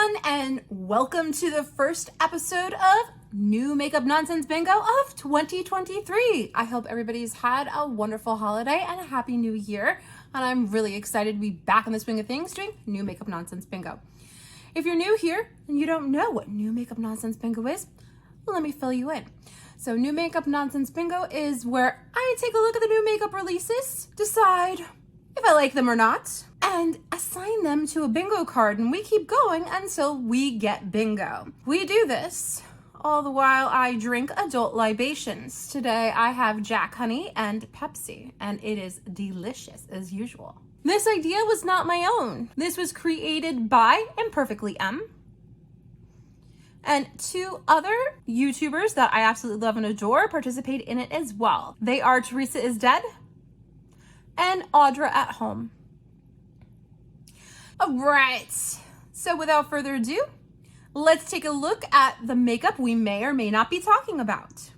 everyone, and welcome to the first episode of New Makeup Nonsense Bingo of 2023. I hope everybody's had a wonderful holiday and a happy new year, and I'm really excited to be back in the swing of things doing New Makeup Nonsense Bingo. If you're new here and you don't know what New Makeup Nonsense Bingo is, well, let me fill you in. So New Makeup Nonsense Bingo is where I take a look at the new makeup releases, decide if I like them or not, and assign them to a bingo card, and we keep going until we get bingo. We do this all the while I drink adult libations. Today I have Jack Honey and Pepsi, and it is delicious as usual. This idea was not my own. This was created by Imperfectly M and two other YouTubers that I absolutely love and adore participate in it as well. They are Teresa is Dead and Audra at Home. All right, so without further ado, let's take a look at the makeup we may or may not be talking about.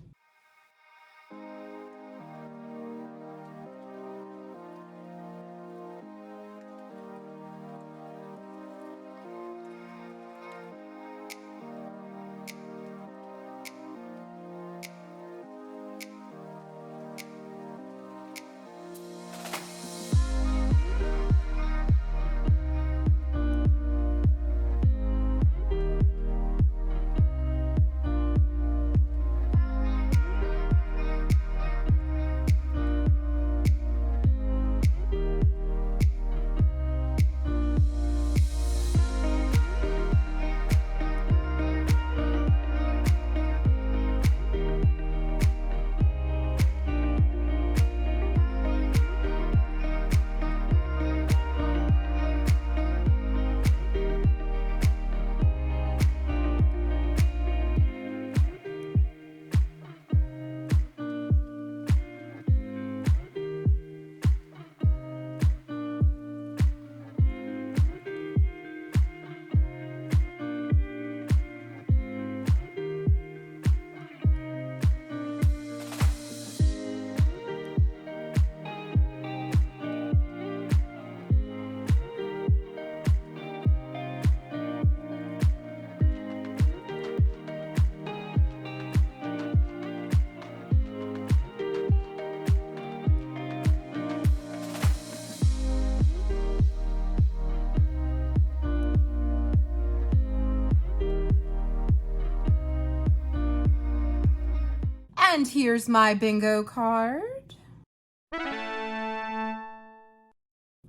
And here's my bingo card. All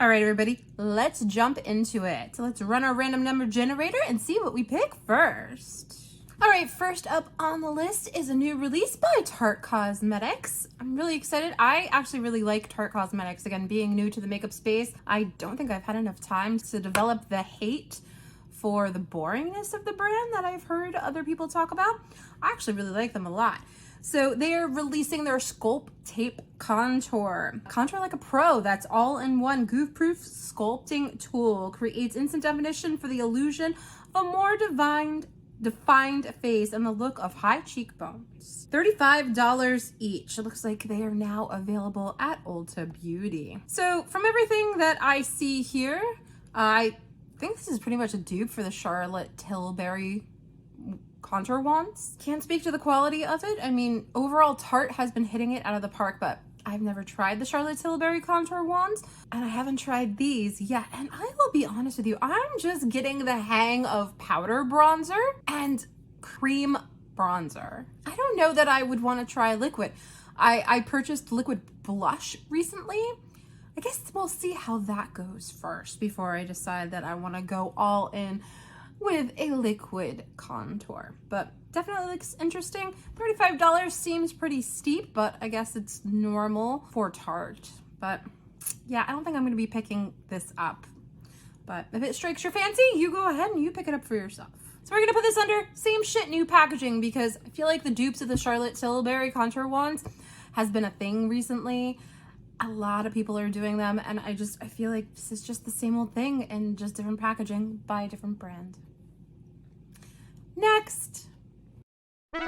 right, everybody, let's jump into it. So let's run our random number generator and see what we pick first. All right, first up on the list is a new release by Tarte Cosmetics. I'm really excited. I actually really like Tarte Cosmetics. Again, being new to the makeup space, I don't think I've had enough time to develop the hate for the boringness of the brand that I've heard other people talk about. I actually really like them a lot. So they are releasing their Sculpt Tape Contour. Contour like a pro, that's all-in-one goof-proof sculpting tool. Creates instant definition for the illusion of a more defined face and the look of high cheekbones. $35 each. It looks like they are now available at Ulta Beauty. So from everything that I see here, I think this is pretty much a dupe for the Charlotte Tilbury contour wands. Can't speak to the quality of it. I mean, overall Tarte has been hitting it out of the park, but I've never tried the Charlotte Tilbury contour wands, and I haven't tried these yet. And I will be honest with you, I'm just getting the hang of powder bronzer and cream bronzer. I don't know that I would want to try liquid. I purchased liquid blush recently. I guess we'll see how that goes first before I decide that I want to go all in with a liquid contour, but definitely looks interesting. $35 seems pretty steep, but I guess it's normal for Tarte. But yeah, I don't think I'm gonna be picking this up. But if it strikes your fancy, you go ahead and you pick it up for yourself. So we're gonna put this under same shit, new packaging, because I feel like the dupes of the Charlotte Tilbury contour wands has been a thing recently. A lot of people are doing them, and I feel like this is just the same old thing and just different packaging by a different brand. Next. All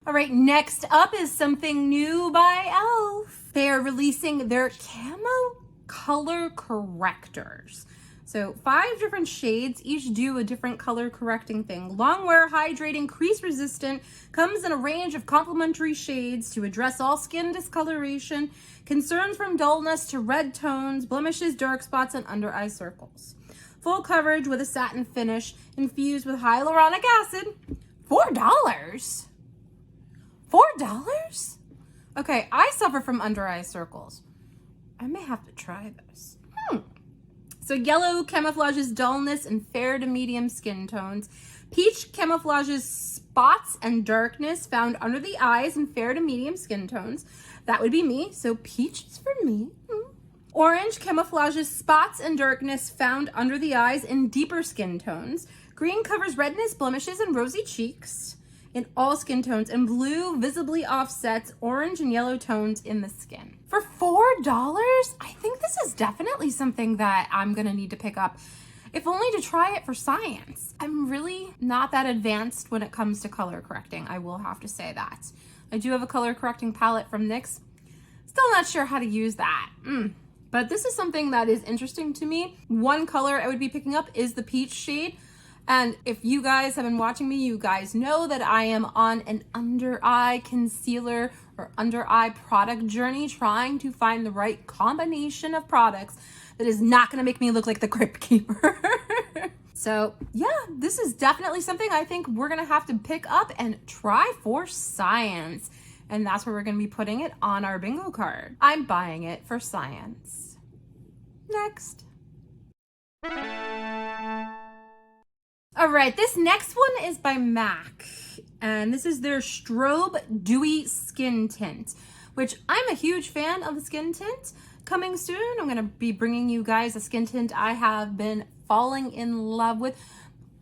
right, next up is something new by e.l.f. They are releasing their camo color correctors. So 5 different shades, each do a different color correcting thing. Long wear, hydrating, crease resistant, comes in a range of complementary shades to address all skin discoloration, concerns from dullness to red tones, blemishes, dark spots, and under eye circles. Full coverage with a satin finish infused with hyaluronic acid. $4? $4? Okay, I suffer from under eye circles. I may have to try this. So yellow camouflages dullness and fair to medium skin tones. Peach camouflages spots and darkness found under the eyes in fair to medium skin tones. That would be me, so peach is for me. Orange camouflages spots and darkness found under the eyes in deeper skin tones. Green covers redness, blemishes, and rosy cheeks in all skin tones, and blue visibly offsets orange and yellow tones in the skin. For $4, I think this is definitely something that I'm gonna need to pick up, if only to try it for science. I'm really not that advanced when it comes to color correcting, I will have to say that. I do have a color correcting palette from NYX. Still not sure how to use that. But this is something that is interesting to me. One color I would be picking up is the peach shade. And if you guys have been watching me, you guys know that I am on an under eye concealer or under eye product journey, trying to find the right combination of products that is not gonna make me look like the Crypt Keeper. So yeah, this is definitely something I think we're gonna have to pick up and try for science. And that's where we're gonna be putting it on our bingo card. I'm buying it for science. Next. All right, this next one is by MAC, and this is their Strobe Dewy Skin Tint, which I'm a huge fan of the skin tint. Coming soon, I'm gonna be bringing you guys a skin tint I have been falling in love with,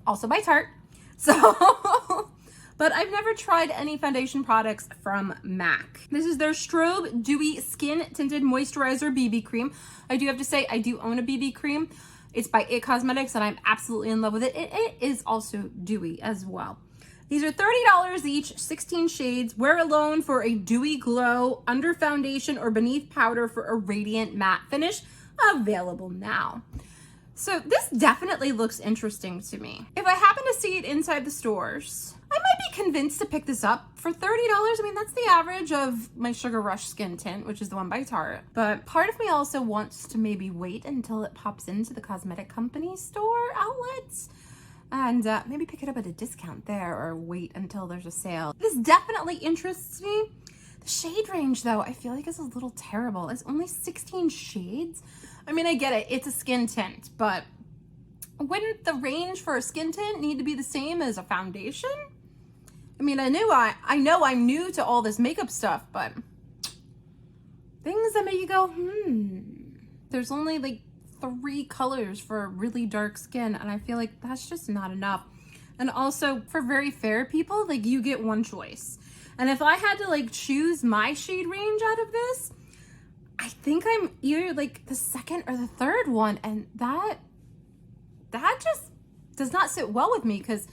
also by Tarte. So, but I've never tried any foundation products from MAC. This is their Strobe Dewy Skin Tinted Moisturizer BB Cream. I do have to say, I do own a BB cream. It's by It Cosmetics, and I'm absolutely in love with it. It is also dewy as well. These are $30 each, 16 shades. Wear alone for a dewy glow, under foundation or beneath powder for a radiant matte finish. Available now. So this definitely looks interesting to me. If I happen to see it inside the stores, I might be convinced to pick this up for $30. I mean, that's the average of my Sugar Rush Skin Tint, which is the one by Tarte. But part of me also wants to maybe wait until it pops into the cosmetic company store outlets and maybe pick it up at a discount there, or wait until there's a sale. This definitely interests me. The shade range, though, I feel like is a little terrible. It's only 16 shades. I mean, I get it. It's a skin tint, but wouldn't the range for a skin tint need to be the same as a foundation? I mean, I know I'm new to all this makeup stuff, but things that make you go, there's only like 3 colors for really dark skin, and I feel like that's just not enough. And also for very fair people, like, you get one choice. And if I had to like choose my shade range out of this, I think I'm either like the second or the third one, and that just does not sit well with me, because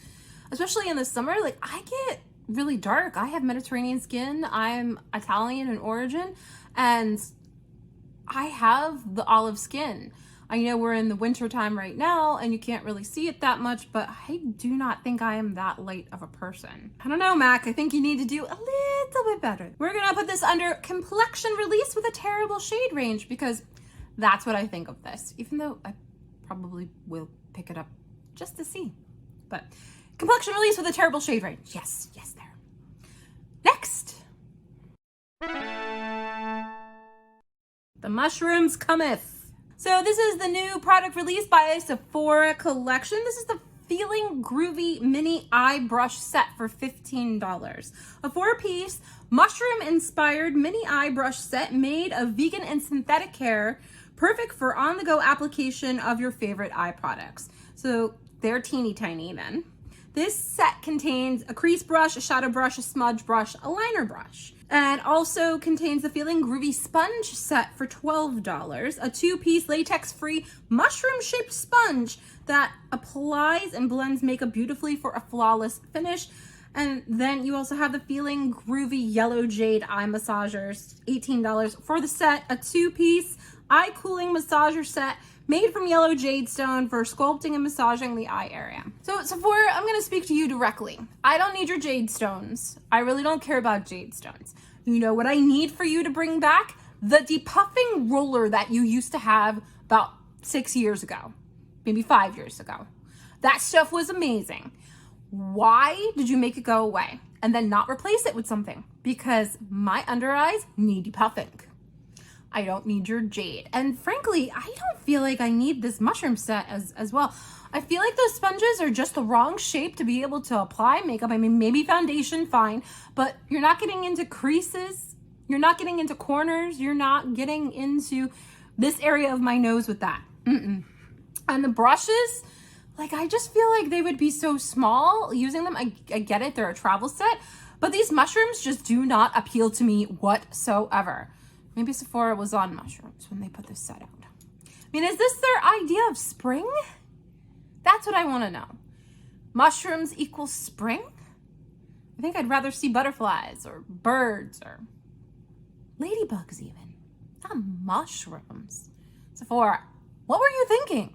especially in the summer, like, I get really dark. I have Mediterranean skin. I'm Italian in origin, and I have the olive skin. I know we're in the winter time right now and you can't really see it that much, but I do not think I am that light of a person. I don't know, MAC. I think you need to do a little bit better. We're gonna put this under complexion release with a terrible shade range, because that's what I think of this, even though I probably will pick it up just to see. But complexion release with a terrible shade range. Yes, there. Next. The Mushrooms Cometh. So this is the new product released by Sephora Collection. This is the Feeling Groovy Mini Eye Brush Set for $15. A 4-piece mushroom-inspired mini eye brush set made of vegan and synthetic hair, perfect for on-the-go application of your favorite eye products. So they're teeny tiny then. This set contains a crease brush, a shadow brush, a smudge brush, a liner brush, and also contains the Feeling Groovy sponge set for $12, a 2-piece latex-free mushroom-shaped sponge that applies and blends makeup beautifully for a flawless finish. And then you also have the Feeling Groovy Yellow Jade eye massagers, $18 for the set, a 2-piece eye cooling massager set made from yellow jade stone for sculpting and massaging the eye area. So Sephora, I'm gonna speak to you directly. I don't need your jade stones. I really don't care about jade stones. You know what I need for you to bring back? The depuffing roller that you used to have about 6 years ago, maybe 5 years ago. That stuff was amazing. Why did you make it go away and then not replace it with something? Because my under eyes need depuffing. I don't need your jade. And frankly, I don't feel like I need this mushroom set as well. I feel like those sponges are just the wrong shape to be able to apply makeup. I mean, maybe foundation, fine, but you're not getting into creases. You're not getting into corners. You're not getting into this area of my nose with that. And the brushes, like, I just feel like they would be so small using them. I get it, they're a travel set, but these mushrooms just do not appeal to me whatsoever. Maybe Sephora was on mushrooms when they put this set out. I mean, is this their idea of spring? That's what I want to know. Mushrooms equals spring? I think I'd rather see butterflies or birds or ladybugs even, not mushrooms. Sephora, what were you thinking?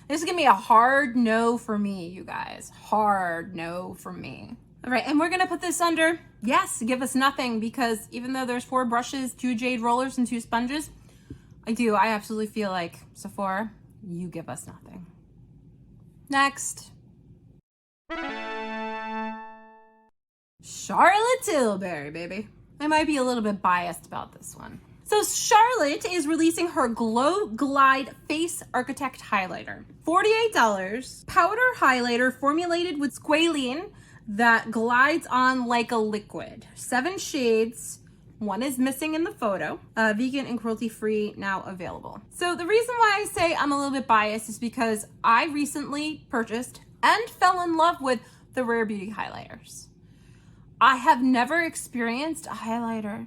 This is gonna be a hard no for me, you guys. Hard no for me. All right, and we're gonna put this under, yes, give us nothing, because even though there's 4 brushes, 2 jade rollers, and 2 sponges, I absolutely feel like, Sephora, you give us nothing. Next. Charlotte Tilbury, baby. I might be a little bit biased about this one. So Charlotte is releasing her Glow Glide Face Architect Highlighter. $48, powder highlighter formulated with squalene that glides on like a liquid. 7 shades, 1 is missing in the photo. Vegan and cruelty-free, now available. So the reason why I say I'm a little bit biased is because I recently purchased and fell in love with the Rare Beauty highlighters. I have never experienced a highlighter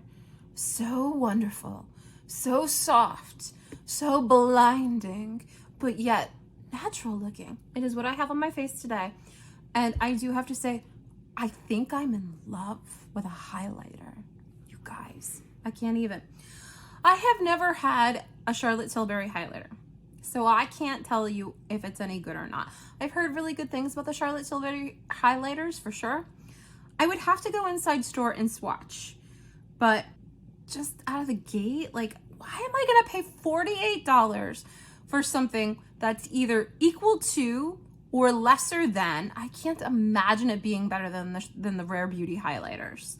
so wonderful, so soft, so blinding, but yet natural looking. It is what I have on my face today. And I do have to say, I think I'm in love with a highlighter. You guys, I can't even. I have never had a Charlotte Tilbury highlighter, so I can't tell you if it's any good or not. I've heard really good things about the Charlotte Tilbury highlighters for sure. I would have to go inside store and swatch, but just out of the gate, like, why am I gonna pay $48 for something that's either equal to or lesser than? I can't imagine it being better than the Rare Beauty highlighters.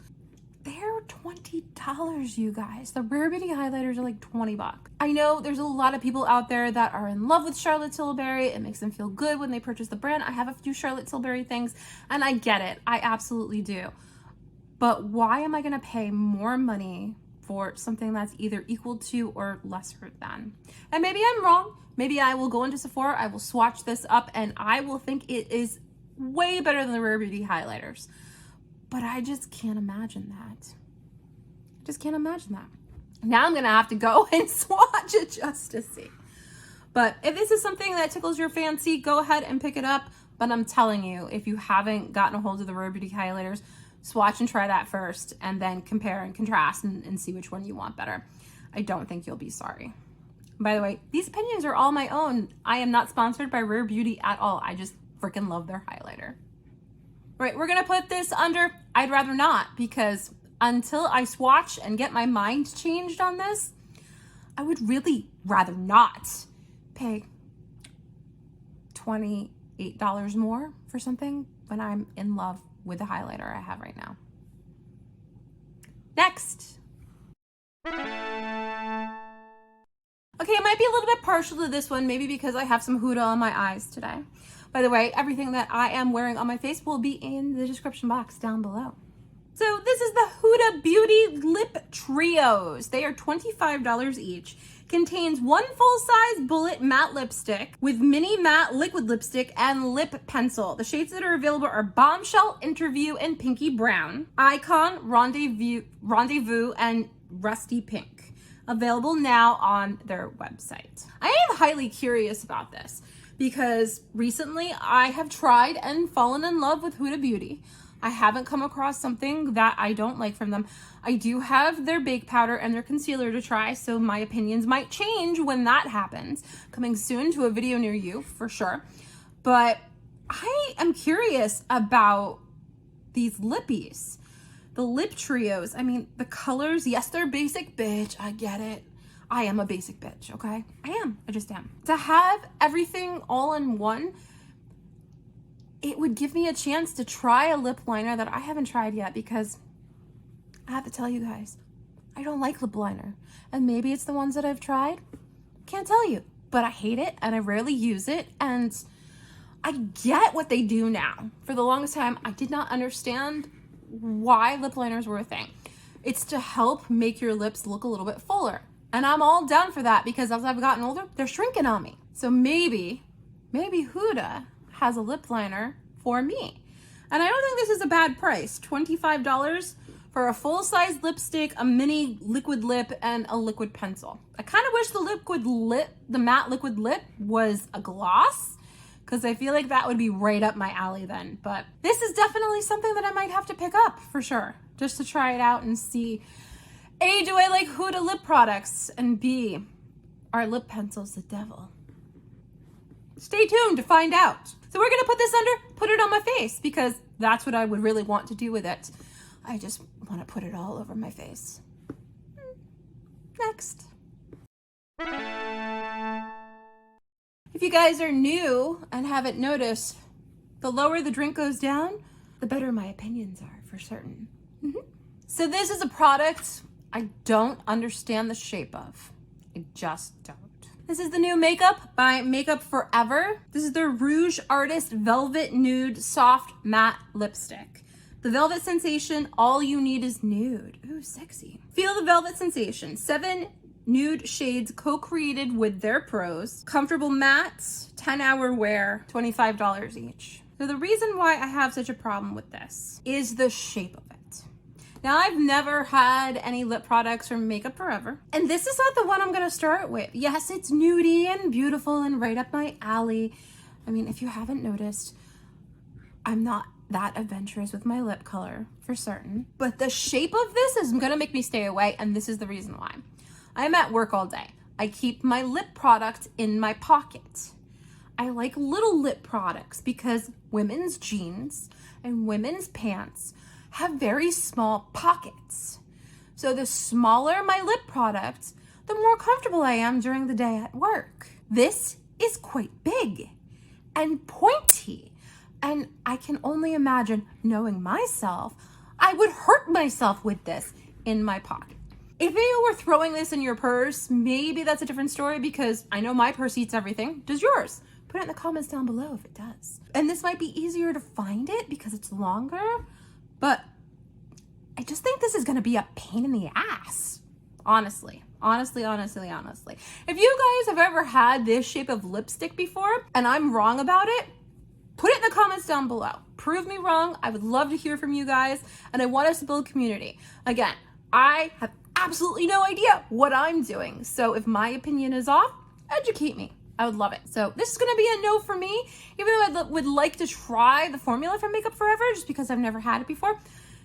They're $20, you guys. The Rare Beauty highlighters are like 20 bucks. I know there's a lot of people out there that are in love with Charlotte Tilbury. It makes them feel good when they purchase the brand. I have a few Charlotte Tilbury things, and I get it. I absolutely do. But why am I gonna pay more money for something that's either equal to or lesser than? And maybe I'm wrong. Maybe I will go into Sephora, I will swatch this up, and I will think it is way better than the Rare Beauty highlighters. But I just can't imagine that. I just can't imagine that. Now I'm gonna have to go and swatch it just to see. But if this is something that tickles your fancy, go ahead and pick it up. But I'm telling you, if you haven't gotten a hold of the Rare Beauty highlighters, swatch and try that first, and then compare and contrast and see which one you want better. I don't think you'll be sorry. By the way, these opinions are all my own. I am not sponsored by Rare Beauty at all. I just freaking love their highlighter. All right, we're gonna put this under I'd rather not, because until I swatch and get my mind changed on this, I would really rather not pay $28 more for something when I'm in love with the highlighter I have right now. Next. Okay, I might be a little bit partial to this one, maybe because I have some Huda on my eyes today. By the way, everything that I am wearing on my face will be in the description box down below. So this is the Huda Beauty Lip Trios. They are $25 each. Contains 1 full-size bullet matte lipstick with mini matte liquid lipstick and lip pencil. The shades that are available are Bombshell, Interview, and Pinky Brown, Icon, Rendezvous, and Rusty Pink. Available now on their website. I am highly curious about this because recently I have tried and fallen in love with Huda Beauty. I haven't come across something that I don't like from them. I do have their bake powder and their concealer to try, so my opinions might change when that happens. Coming soon to a video near you, for sure. But I am curious about these lippies. The lip trios. I mean, the colors, yes, they're basic, bitch. I get it. I am a basic bitch, okay? I am. I just am. To have everything all in one, it would give me a chance to try a lip liner that I haven't tried yet, because I have to tell you guys, I don't like lip liner. And maybe it's the ones that I've tried. Can't tell you. But I hate it and I rarely use it. And I get what they do now. For the longest time, I did not understand why lip liners were a thing. It's to help make your lips look a little bit fuller. And I'm all down for that, because as I've gotten older, they're shrinking on me. So maybe Huda has a lip liner for me. And I don't think this is a bad price. $25 for a full-size lipstick, a mini liquid lip, and a liquid pencil. I kind of wish the matte liquid lip was a gloss, because I feel like that would be right up my alley then. But this is definitely something that I might have to pick up for sure, just to try it out and see, A, do I like Huda lip products? And B, are lip pencils the devil? Stay tuned to find out. So we're gonna put this under, put it on my face, because that's what I would really want to do with it. I just want to put it all over my face. Next. If you guys are new and haven't noticed, the lower the drink goes down, the better my opinions are, for certain. So this is a product I don't understand the shape of. I just don't. This is the new makeup by Makeup Forever. This is their Rouge Artist Velvet Nude Soft Matte Lipstick. The velvet sensation, all you need is nude. Ooh, sexy. Feel the velvet sensation. 7 nude shades co-created with their pros. Comfortable mattes, 10-hour wear, $25 each. So the reason why I have such a problem with this is the shape of it. Now, I've never had any lip products from Makeup Forever, and this is not the one I'm gonna start with. Yes, it's nudie and beautiful and right up my alley. I mean, if you haven't noticed, I'm not that adventurous with my lip color, for certain. But the shape of this is gonna make me stay away, and this is the reason why. I'm at work all day. I keep my lip product in my pocket. I like little lip products because women's jeans and women's pants have very small pockets. So the smaller my lip product, the more comfortable I am during the day at work. This is quite big and pointy. And I can only imagine, knowing myself, I would hurt myself with this in my pocket. If you were throwing this in your purse, maybe that's a different story, because I know my purse eats everything. Does yours? Put it in the comments down below if it does. And this might be easier to find it because it's longer, but I just think this is gonna be a pain in the ass. Honestly. If you guys have ever had this shape of lipstick before and I'm wrong about it, put it in the comments down below. Prove me wrong. I would love to hear from you guys, and I want us to build community. Again, I have absolutely no idea what I'm doing. So if my opinion is off, educate me. I would love it. So this is gonna be a no for me, even though I would like to try the formula from Makeup Forever, just because I've never had it before.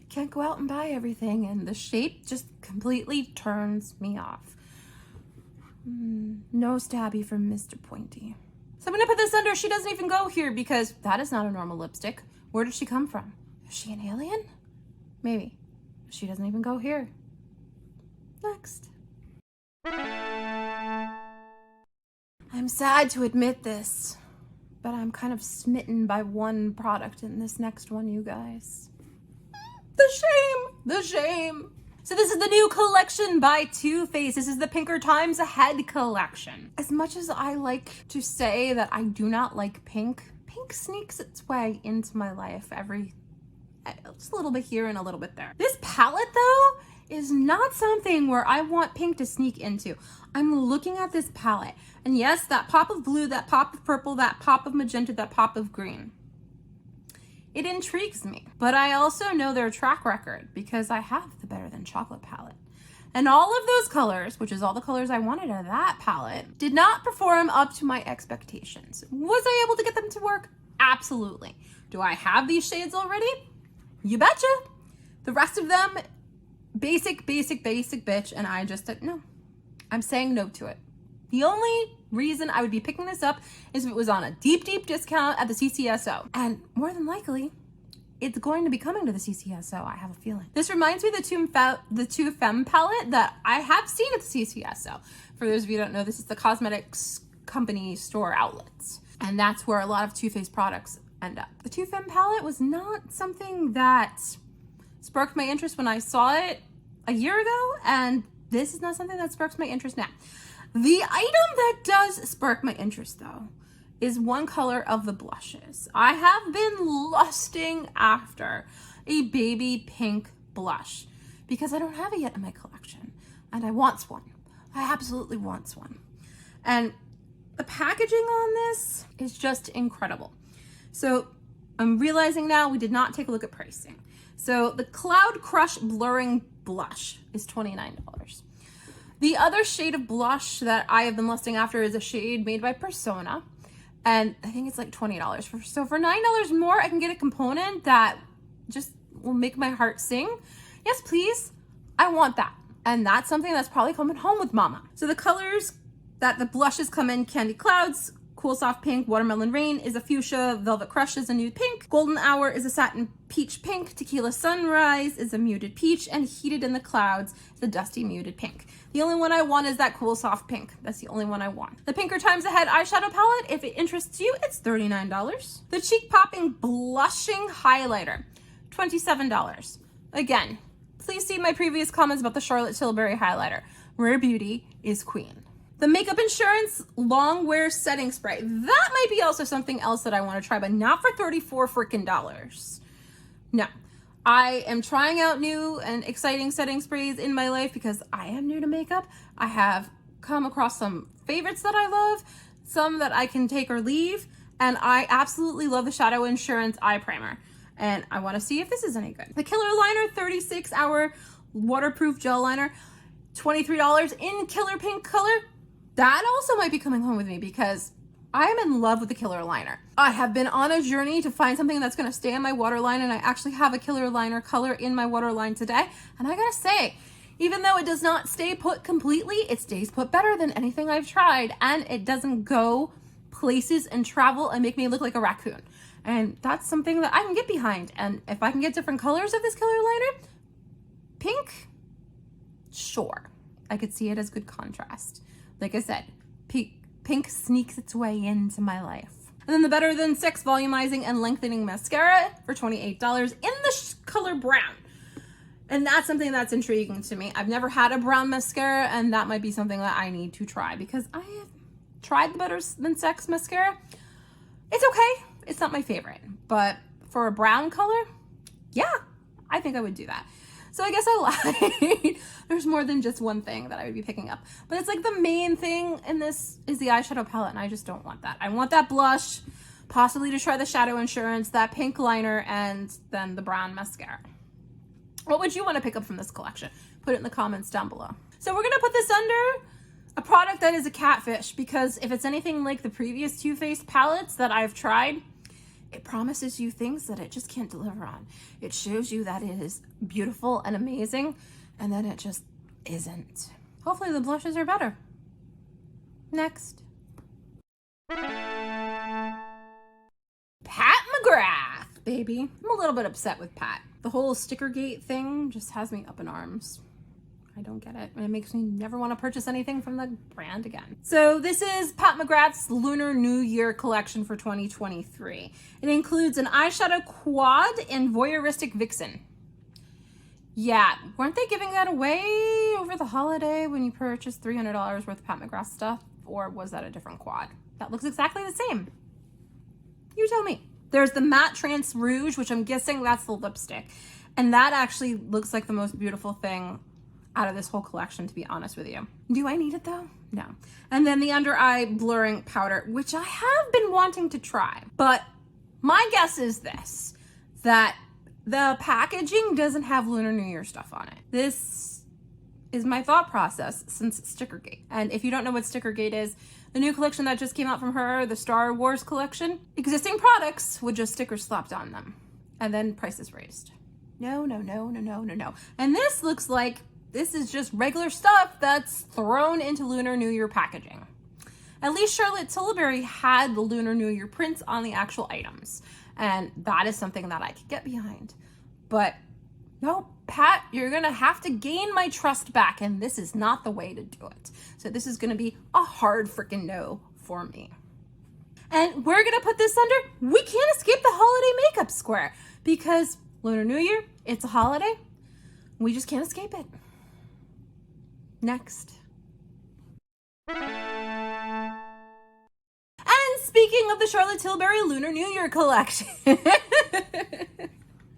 Can't go out and buy everything, and the shape just completely turns me off. No stabby from Mr. Pointy. So I'm gonna put this under. She doesn't even go here, because that is not a normal lipstick. Where did she come from? Is she an alien? Maybe. She doesn't even go here. Next. I'm sad to admit this, but I'm kind of smitten by one product in this next one, you guys. The shame. So this is the new collection by Too Faced. This is the Pinker Times Ahead collection. As much as I like to say that I do not like pink, pink sneaks its way into my life just a little bit here and a little bit there. This palette though is not something where I want pink to sneak into. I'm looking at this palette, and yes, that pop of blue, that pop of purple, that pop of magenta, that pop of green. It intrigues me, but I also know their track record because I have the Better Than Chocolate palette. And all of those colors, which is all the colors I wanted out of that palette, did not perform up to my expectations. Was I able to get them to work? Absolutely. Do I have these shades already? You betcha. The rest of them, basic bitch, and I just said no. I'm saying no to it. The only reason I would be picking this up is if it was on a deep discount at the CCSO. And more than likely, it's going to be coming to the CCSO, I have a feeling. This reminds me of the Too Femme palette that I have seen at the CCSO. For those of you who don't know, this is the cosmetics company store outlets. And that's where a lot of Too Faced products end up. The Too Femme palette was not something that sparked my interest when I saw it a year ago, and this is not something that sparks my interest now. The item that does spark my interest, though, is one color of the blushes. I have been lusting after a baby pink blush because I don't have it yet in my collection, and I want one. I absolutely want one. And the packaging on this is just incredible. So I'm realizing now we did not take a look at pricing. So the Cloud Crush Blurring Blush is $29. The other shade of blush that I have been lusting after is a shade made by Persona, and I think it's like $20. So for $9 more, I can get a component that just will make my heart sing. Yes, please. I want that. And that's something that's probably coming home with mama. So the colors that the blushes come in: Candy Clouds, Cool Soft Pink, Watermelon Rain is a fuchsia, Velvet Crush is a nude pink, Golden Hour is a satin peach pink, Tequila Sunrise is a muted peach, and Heated in the Clouds is a dusty muted pink. The only one I want is that Cool Soft Pink. That's the only one I want. The Pinker Times Ahead eyeshadow palette, if it interests you, it's $39. The Cheek Popping Blushing Highlighter, $27. Again, please see my previous comments about the Charlotte Tilbury highlighter. Rare Beauty is queen. The Makeup Insurance Long Wear Setting Spray. That might be also something else that I want to try, but not for $34 freaking. No. I am trying out new and exciting setting sprays in my life because I am new to makeup. I have come across some favorites that I love, some that I can take or leave, and I absolutely love the Shadow Insurance Eye Primer. And I want to see if this is any good. The Killer Liner 36-hour waterproof gel liner, $23 in Killer Pink color. That also might be coming home with me because I am in love with the Killer Liner. I have been on a journey to find something that's going to stay in my waterline, and I actually have a Killer Liner color in my waterline today. And I gotta say, even though it does not stay put completely, it stays put better than anything I've tried, and it doesn't go places and travel and make me look like a raccoon. And that's something that I can get behind. And if I can get different colors of this Killer Liner, pink, sure, I could see it as good contrast. Like I said, pink sneaks its way into my life. And then the Better Than Sex Volumizing and Lengthening Mascara for $28 in the color brown. And that's something that's intriguing to me. I've never had a brown mascara, and that might be something that I need to try because I have tried the Better Than Sex mascara. It's okay. It's not my favorite. But for a brown color, yeah, I think I would do that. So I guess I lied. There's more than just one thing that I would be picking up. But it's like the main thing in this is the eyeshadow palette, and I just don't want that. I want that blush, possibly to try the Shadow Insurance, that pink liner, and then the brown mascara. What would you want to pick up from this collection? Put it in the comments down below. So we're going to put this under a product that is a catfish, because if it's anything like the previous Too Faced palettes that I've tried, it promises you things that it just can't deliver on. It shows you that it is beautiful and amazing, and then it just isn't. Hopefully the blushes are better. Next. Pat McGrath, baby. I'm a little bit upset with Pat. The whole Stickergate thing just has me up in arms. I don't get it. And it makes me never want to purchase anything from the brand again. So this is Pat McGrath's Lunar New Year collection for 2023. It includes an eyeshadow quad and voyeuristic vixen. Yeah, weren't they giving that away over the holiday when you purchased $300 worth of Pat McGrath stuff? Or was that a different quad? That looks exactly the same. You tell me. There's the Matte Trance Rouge, which I'm guessing that's the lipstick. And that actually looks like the most beautiful thing out of this whole collection, to be honest with you. Do I need it though? No. And then the under eye blurring powder, which I have been wanting to try, but my guess is this, that the packaging doesn't have Lunar New Year stuff on it. This is my thought process since Stickergate. And if you don't know what Stickergate is, the new collection that just came out from her, the Star Wars collection, existing products with just stickers slapped on them and then prices raised. No, no, no, no, no, no, no. And this looks like this is just regular stuff that's thrown into Lunar New Year packaging. At least Charlotte Tilbury had the Lunar New Year prints on the actual items. And that is something that I could get behind. But no, Pat, you're gonna have to gain my trust back, and this is not the way to do it. So this is gonna be a hard freaking no for me. And we're gonna put this under, we can't escape the holiday makeup square, because Lunar New Year, it's a holiday. We just can't escape it. Next. And speaking of the Charlotte Tilbury Lunar New Year collection.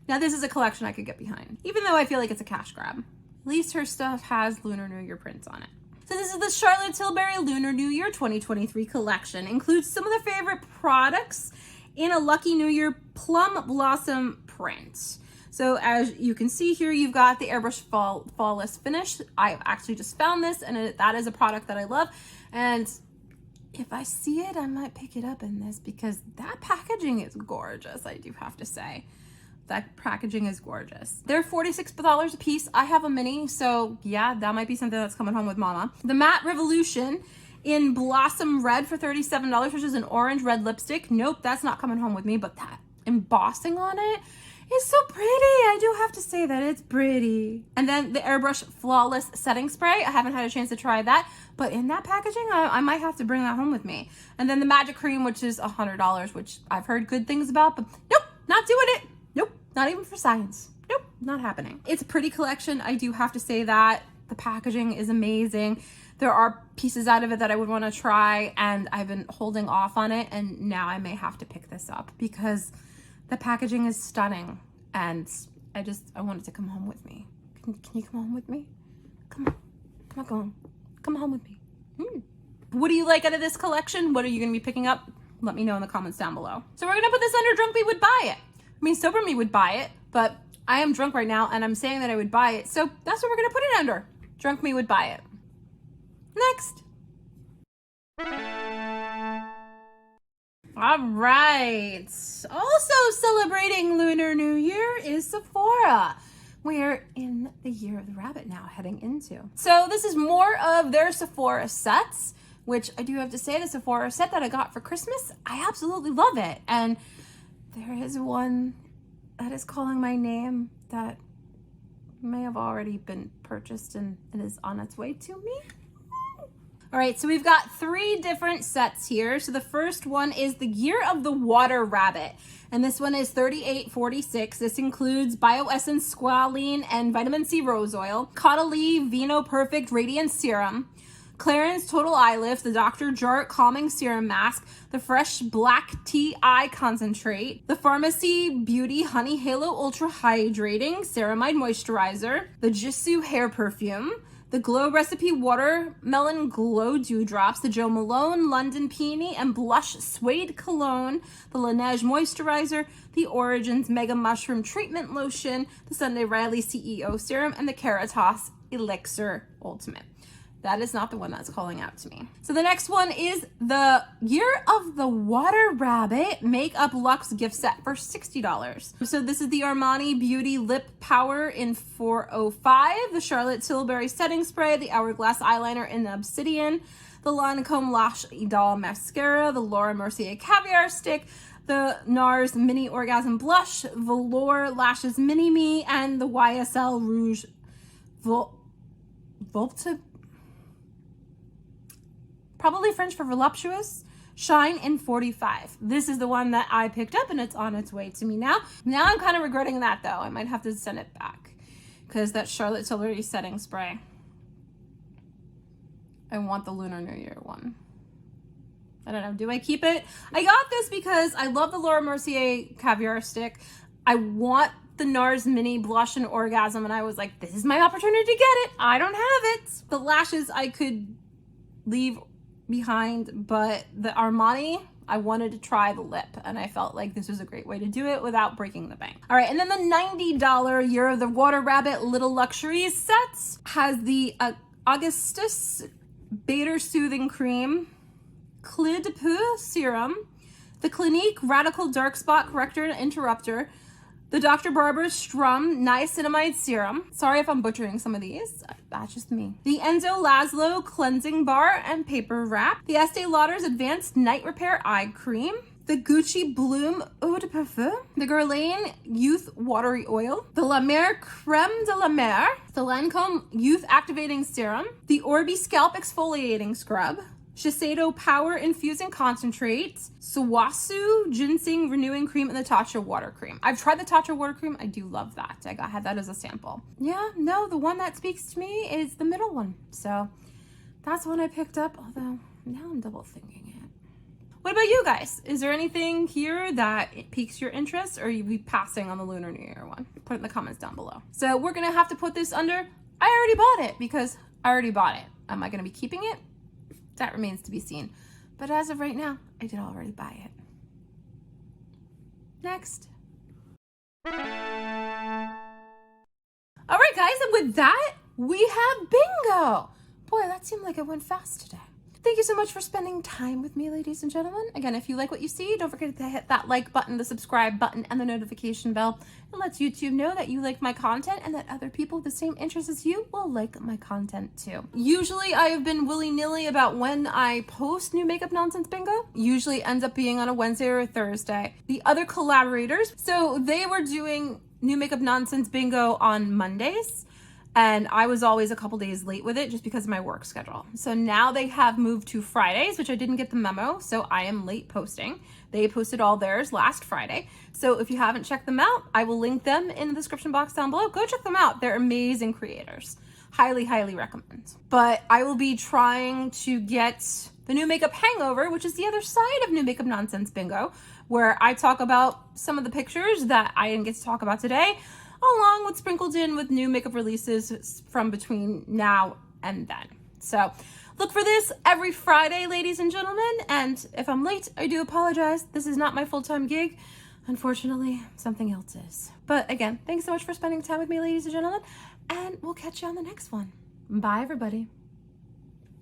Now this is a collection I could get behind, even though I feel like it's a cash grab. At least her stuff has Lunar New Year prints on it. So this is the Charlotte Tilbury Lunar New Year 2023 collection. Includes some of their favorite products in a Lucky New Year Plum Blossom print. So as you can see here, you've got the Airbrush Flawless finish. I actually just found this, and that is a product that I love. And if I see it, I might pick it up in this, because that packaging is gorgeous, I do have to say. That packaging is gorgeous. They're $46 a piece. I have a mini, so yeah, that might be something that's coming home with mama. The Matte Revolution in Blossom Red for $37, which is an orange red lipstick. Nope, that's not coming home with me, but that embossing on it is so pretty. I do have to say that it's pretty. And then the Airbrush Flawless Setting Spray. I haven't had a chance to try that, but in that packaging, I might have to bring that home with me. And then the Magic Cream, which is $100, which I've heard good things about, but nope, not doing it. Nope, not even for science. Nope, not happening. It's a pretty collection. I do have to say that. The packaging is amazing. There are pieces out of it that I would want to try, and I've been holding off on it, and now I may have to pick this up because the packaging is stunning, and I want it to come home with me. Can you come home with me? Come on, come home with me. What do you like out of this collection? What are you going to be picking up? Let me know in the comments down below. So we're going to put this under Drunk Me Would Buy It. I mean, Sober Me would buy it, but I am drunk right now, and I'm saying that I would buy it, so that's what we're going to put it under. Drunk Me Would Buy It. Next. All right. Also celebrating Lunar New Year is Sephora. We're in the Year of the Rabbit now, heading into. So this is more of their Sephora sets, which I do have to say, the Sephora set that I got for Christmas, I absolutely love it. And there is one that is calling my name that may have already been purchased, and it is on its way to me. All right, so we've got 3 different sets here. So the first one is the Year of the Water Rabbit, and this one is $38.46. This includes Bioessence Squalene and Vitamin C Rose Oil, Caudalie Vino Perfect Radiance Serum, Clarins Total Eye Lift, the Dr. Jart Calming Serum Mask, the Fresh Black Tea Eye Concentrate, the Pharmacy Beauty Honey Halo Ultra Hydrating Ceramide Moisturizer, the Jisoo Hair Perfume, the Glow Recipe Watermelon Glow Dewdrops, the Jo Malone London Peony and Blush Suede Cologne, the Laneige Moisturizer, the Origins Mega Mushroom Treatment Lotion, the Sunday Riley CEO Serum, and the Caritas Elixir Ultimate. That is not the one that's calling out to me. So the next one is the Year of the Water Rabbit Makeup Luxe gift set for $60. So this is the Armani Beauty Lip Power in 405, the Charlotte Tilbury Setting Spray, the Hourglass Eyeliner in Obsidian, the Lancome Lash Idol Mascara, the Laura Mercier Caviar Stick, the NARS Mini Orgasm Blush, Velour Lashes Mini Me, and the YSL Rouge Volta. Probably French for voluptuous, Shine in 45. This is the one that I picked up, and it's on its way to me now. Now I'm kind of regretting that, though. I might have to send it back because that Charlotte Tilbury setting spray. I want the Lunar New Year one. I don't know. Do I keep it? I got this because I love the Laura Mercier Caviar Stick. I want the NARS Mini Blush and Orgasm, and I was like, this is my opportunity to get it. I don't have it. The lashes I could leave behind, but the Armani, I wanted to try the lip, and I felt like this was a great way to do it without breaking the bank. All right, and then the $90 Year of the Water Rabbit Little Luxuries sets has the Augustus Bader Soothing Cream, Clé de Peau Serum, the Clinique Radical Dark Spot Corrector and Interrupter, the Dr. Barber's Strum Niacinamide Serum. Sorry if I'm butchering some of these. That's just me. The Enzo Laszlo Cleansing Bar and Paper Wrap. The Estee Lauder's Advanced Night Repair Eye Cream. The Gucci Bloom Eau de Parfum. The Guerlain Youth Watery Oil. The La Mer Creme de la Mer. The Lancome Youth Activating Serum. The Orbi Scalp Exfoliating Scrub. Shiseido Power Infusing Concentrate, Suwasu Ginseng Renewing Cream, and the Tatcha Water Cream. I've tried the Tatcha Water Cream. I do love that. I had that as a sample. Yeah, no, the one that speaks to me is the middle one. So that's one I picked up, although now I'm double thinking it. What about you guys? Is there anything here that piques your interest, or are you be passing on the Lunar New Year one? Put it in the comments down below. So we're going to have to put this under, I already bought it, because I already bought it. Am I going to be keeping it? That remains to be seen. But as of right now, I did already buy it. Next. All right, guys, and with that, we have bingo. Boy, that seemed like it went fast today. Thank you so much for spending time with me, ladies and gentlemen. Again, if you like what you see, don't forget to hit that like button, the subscribe button, and the notification bell. It lets YouTube know that you like my content and that other people with the same interests as you will like my content too. Usually I have been willy-nilly about when I post new makeup nonsense bingo. Usually ends up being on a Wednesday or a Thursday. The other collaborators, so they were doing new makeup nonsense bingo on Mondays. And I was always a couple days late with it just because of my work schedule. So now they have moved to Fridays, which I didn't get the memo, so I am late posting. They posted all theirs last Friday. So if you haven't checked them out, I will link them in the description box down below. Go check them out. They're amazing creators. Highly, highly recommend. But I will be trying to get the New Makeup Hangover, which is the other side of New Makeup Nonsense Bingo, where I talk about some of the pictures that I didn't get to talk about today, along with sprinkled in with new makeup releases from between now and then. So look for this every Friday, ladies and gentlemen. And if I'm late, I do apologize. This is not my full-time gig. Unfortunately, something else is. But again, thanks so much for spending time with me, ladies and gentlemen. And we'll catch you on the next one. Bye, everybody.